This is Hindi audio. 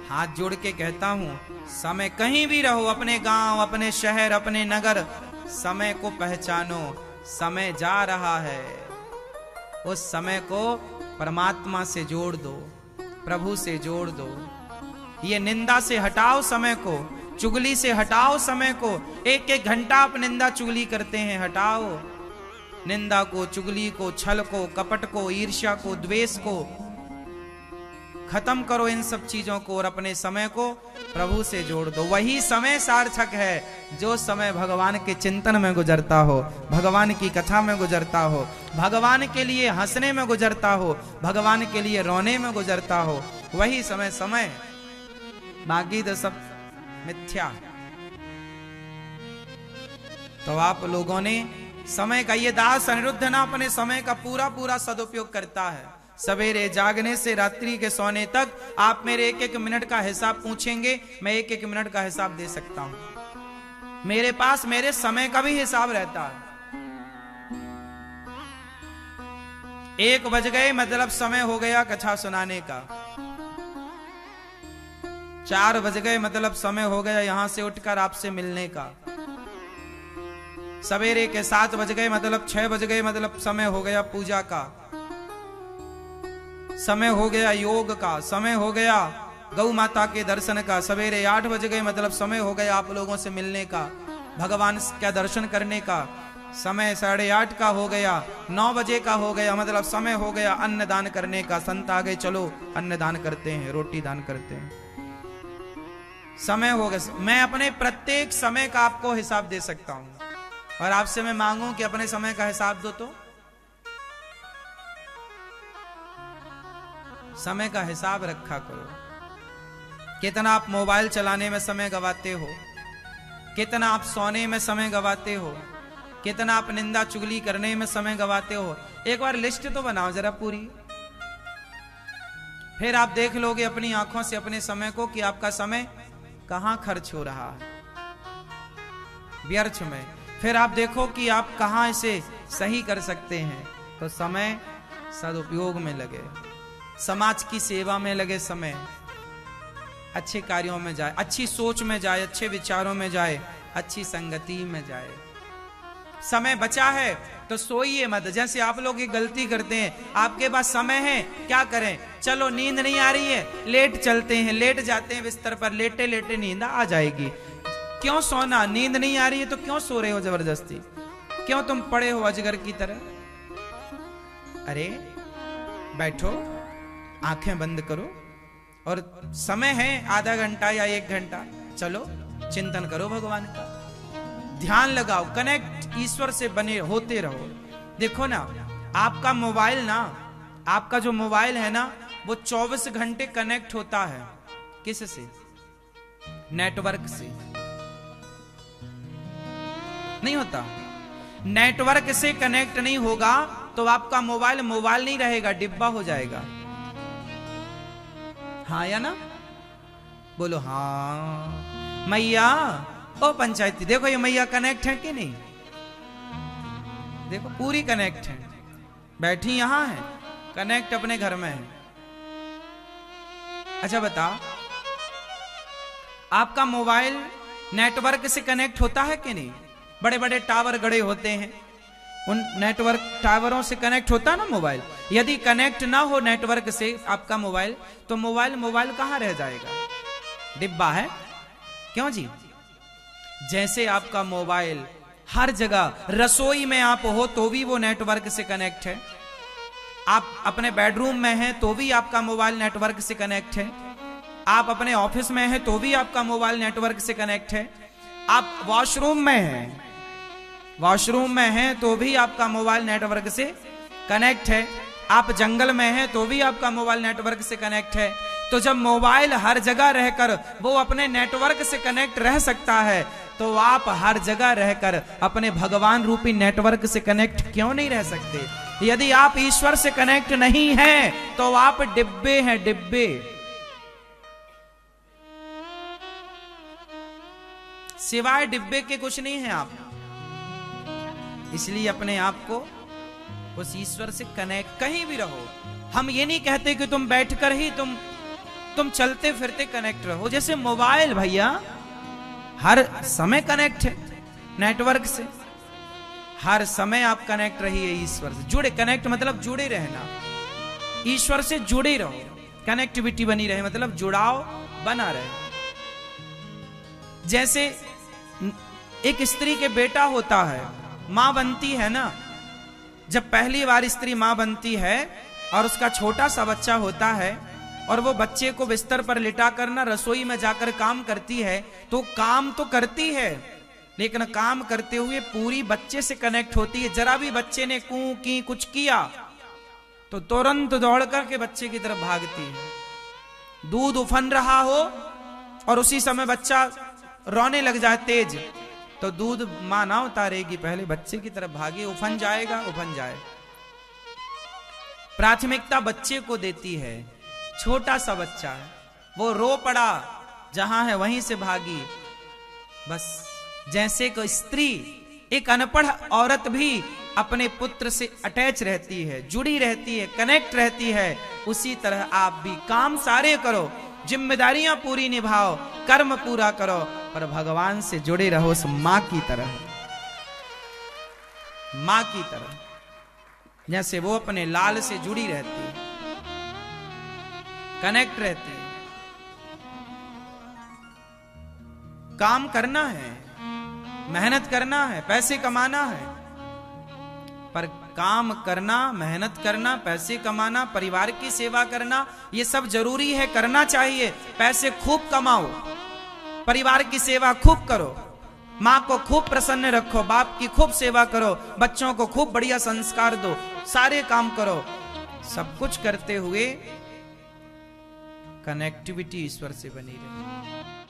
हाथ जोड़ के कहता हूं, समय कहीं भी रहो, अपने गांव, अपने शहर, अपने नगर, समय को पहचानो। समय जा रहा है, उस समय को परमात्मा से जोड़ दो, प्रभु से जोड़ दो। ये निंदा से हटाओ समय को, चुगली से हटाओ समय को। एक एक घंटा आप निंदा चुगली करते हैं, हटाओ निंदा को, चुगली को, छल को, कपट को, ईर्ष्या को, द्वेष को। खत्म करो इन सब चीजों को और अपने समय को प्रभु से जोड़ दो। वही समय सार्थक है जो समय भगवान के चिंतन में गुजरता हो, भगवान की कथा में गुजरता हो, भगवान के लिए हंसने में गुजरता हो, भगवान के लिए रोने में गुजरता हो। वही समय समय, बाकी तो सब मिथ्या। तो आप लोगों ने समय का, ये दास अनिरुद्ध ना अपने समय का पूरा पूरा सदुपयोग करता है। सवेरे जागने से रात्रि के सोने तक आप मेरे एक एक मिनट का हिसाब पूछेंगे, मैं एक एक मिनट का हिसाब दे सकता हूं। मेरे पास मेरे समय का भी हिसाब रहता है। 1 बज गए मतलब समय हो गया कथा सुनाने का। 4 बज गए मतलब समय हो गया यहां से उठकर आपसे मिलने का। सवेरे के 7 बज गए मतलब 6 बज गए मतलब समय हो गया पूजा का, समय हो गया योग का, समय हो गया गौ माता के दर्शन का। सवेरे 8 बज गए मतलब समय हो गया आप लोगों से मिलने का, भगवान का दर्शन करने का। समय 8:30 का हो गया, 9 बजे का हो गया मतलब समय हो गया अन्न दान करने का। संत आ गए, चलो अन्न दान करते हैं, रोटी दान करते हैं, समय हो गया। मैं अपने प्रत्येक समय का आपको हिसाब दे सकता हूं और आपसे मैं मांगूं कि अपने समय का हिसाब दो, तो समय का हिसाब रखा करो। कितना आप मोबाइल चलाने में समय गवाते हो, कितना आप सोने में समय गवाते हो, कितना आप निंदा चुगली करने में समय गवाते हो। एक बार लिस्ट तो बनाओ जरा पूरी, फिर आप देख लोगे अपनी आंखों से अपने समय को कि आपका समय कहां खर्च हो रहा है, व्यर्थ में। फिर आप देखो कि आप कहां इसे सही कर सकते हैं। तो समय सदुपयोग में लगे, समाज की सेवा में लगे, समय अच्छे कार्यों में जाए, अच्छी सोच में जाए, अच्छे विचारों में जाए, अच्छी संगति में जाए। समय बचा है तो सोइए मत। जैसे आप लोग ये गलती करते हैं, आपके पास समय है, क्या करें, चलो नींद नहीं आ रही है, लेट चलते हैं, लेट जाते हैं बिस्तर पर, लेटे लेटे नींद आ जाएगी। क्यों सोना, नींद नहीं आ रही है तो क्यों सो रहे हो जबरदस्ती, क्यों तुम पड़े हो अजगर की तरह। अरे बैठो, आंखें बंद करो और समय है आधा घंटा या 1 घंटा, चलो चिंतन करो भगवान का, ध्यान लगाओ, कनेक्ट ईश्वर से बने होते रहो। देखो ना, आपका मोबाइल ना, आपका जो मोबाइल है ना, वो 24 घंटे कनेक्ट होता है। किससे? नेटवर्क से। नहीं होता? नेटवर्क से कनेक्ट नहीं होगा तो आपका मोबाइल मोबाइल नहीं रहेगा, डिब्बा हो जाएगा। हाँ या ना? बोलो हाँ। मैया, ओ पंचायती, देखो ये मैया कनेक्ट है कि नहीं? देखो पूरी कनेक्ट है, बैठी यहां है, कनेक्ट अपने घर में है। अच्छा बता, आपका मोबाइल नेटवर्क से कनेक्ट होता है कि नहीं? बड़े बड़े टावर गड़े होते हैं, उन नेटवर्क टावरों से कनेक्ट होता है ना मोबाइल। यदि कनेक्ट ना हो नेटवर्क से आपका मोबाइल, तो मोबाइल कहां रह जाएगा? डिब्बा है। क्यों जी? जैसे आपका मोबाइल हर जगह, रसोई में आप हो तो भी वो नेटवर्क से कनेक्ट है, आप अपने बेडरूम में हैं तो भी आपका मोबाइल नेटवर्क से कनेक्ट है, आप अपने ऑफिस में हैं तो भी आपका मोबाइल नेटवर्क से कनेक्ट है, आप वॉशरूम में हैं, वॉशरूम में हैं तो भी आपका मोबाइल नेटवर्क से कनेक्ट है, आप जंगल में हैं तो भी आपका मोबाइल नेटवर्क से कनेक्ट है। तो जब मोबाइल हर जगह रहकर वो अपने नेटवर्क से कनेक्ट रह सकता है, तो आप हर जगह रहकर अपने भगवान रूपी नेटवर्क से कनेक्ट क्यों नहीं रह सकते? यदि आप ईश्वर से कनेक्ट नहीं हैं तो आप डिब्बे हैं, डिब्बे। सिवाय डिब्बे के कुछ नहीं है आप। इसलिए अपने आप को उस ईश्वर से कनेक्ट, कहीं भी रहो। हम ये नहीं कहते कि तुम बैठकर ही तुम तुम चलते फिरते कनेक्ट रहो। जैसे मोबाइल भैया हर समय कनेक्ट है नेटवर्क से, हर समय आप कनेक्ट रहिए ईश्वर से, जुड़े। कनेक्ट मतलब जुड़े रहना, ईश्वर से जुड़े रहो, कनेक्टिविटी बनी रहे, मतलब जुड़ाव बना रहे। जैसे एक स्त्री के बेटा होता है, मां बनती है ना, जब पहली बार स्त्री मां बनती है और उसका छोटा सा बच्चा होता है और वो बच्चे को बिस्तर पर लिटा कर ना रसोई में जाकर काम करती है, तो काम तो करती है लेकिन काम करते हुए पूरी बच्चे से कनेक्ट होती है। जरा भी बच्चे ने कू की कुछ किया तो तुरंत दौड़ करके बच्चे की तरफ भागती है। दूध उफन रहा हो और उसी समय बच्चा रोने लग जाए तेज, तो दूध मां ना उतारेगी, पहले बच्चे की तरफ भागे, उफन जाएगा उफन जाए। प्राथमिकता बच्चे को देती है। छोटा सा बच्चा है, वो रो पड़ा, जहां है वहीं से भागी। बस जैसे कोई स्त्री, एक अनपढ़ औरत भी अपने पुत्र से अटैच रहती है, जुड़ी रहती है, कनेक्ट रहती है, उसी तरह आप भी काम सारे करो, जिम्मेदारियां पूरी निभाओ, कर्म पूरा करो, पर भगवान से जुड़े रहो उस मां की तरह, मां की तरह, जैसे वो अपने लाल से जुड़ी रहती है, कनेक्ट रहती है। काम करना है, मेहनत करना है, पैसे कमाना है, पर काम करना, मेहनत करना, पैसे कमाना, परिवार की सेवा करना, ये सब जरूरी है, करना चाहिए। पैसे खूब कमाओ, परिवार की सेवा खूब करो, माँ को खूब प्रसन्न रखो, बाप की खूब सेवा करो, बच्चों को खूब बढ़िया संस्कार दो, सारे काम करो। सब कुछ करते हुए कनेक्टिविटी ईश्वर से बनी रहे।